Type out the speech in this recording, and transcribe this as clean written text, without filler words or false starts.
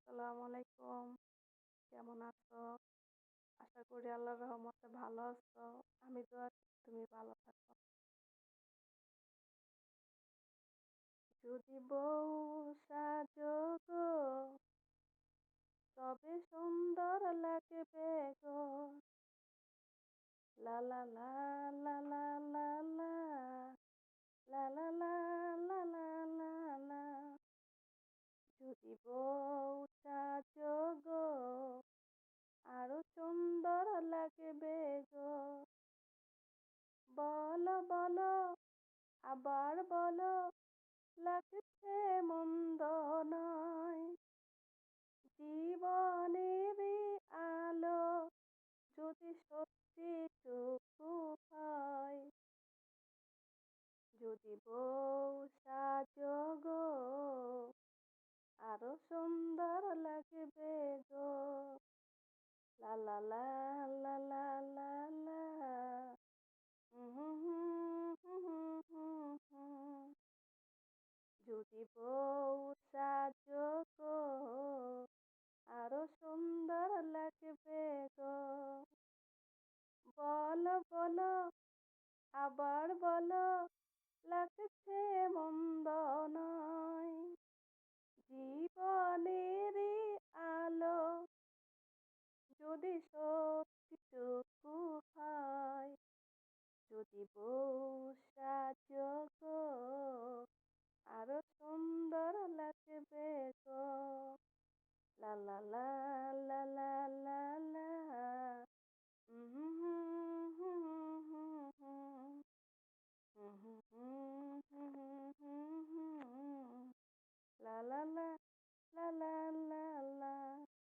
আসসালামু আলাইকুম। কেমন আছো? আশা করি আল্লাহর রহমতে ভালো আছো। আমি দোয়া করি তুমি ভালো থাকো। যদি বউ সাজো গো, তবে সুন্দর লাগবে গো। লা লা লা লা লা লা লা লা লা লা লা লা লা লা। যদি বউ সাজো গো, আরো সুন্দর লাগবে গো। বলো বলো আবার বলো, লাগছে মন্দ নয়। জীবনেরই আলো যদি সত্যি টুকু হয়। যদি বউ সাজো গো, আরো সুন্দর লাগবে গো। লা লা লা লা লা লা লা। হুম হুম হুম হুম হুম হুম। যদি বউ সাজো গো, আরো সুন্দর লাগবে গো। বলো বলো আবার বলো, লাগছে মন্দ নয়। জীবনেরই আলো যদি সত্যিটুকু হয়। যদি বউ সাজো গো, আরো সুন্দর লাগবে গো। লা লা লা লা লা লা লা। হুম হুম হুম হুম হুম হুম হুম হুম হুম হুম হুম হুম। লা লা লা লা লা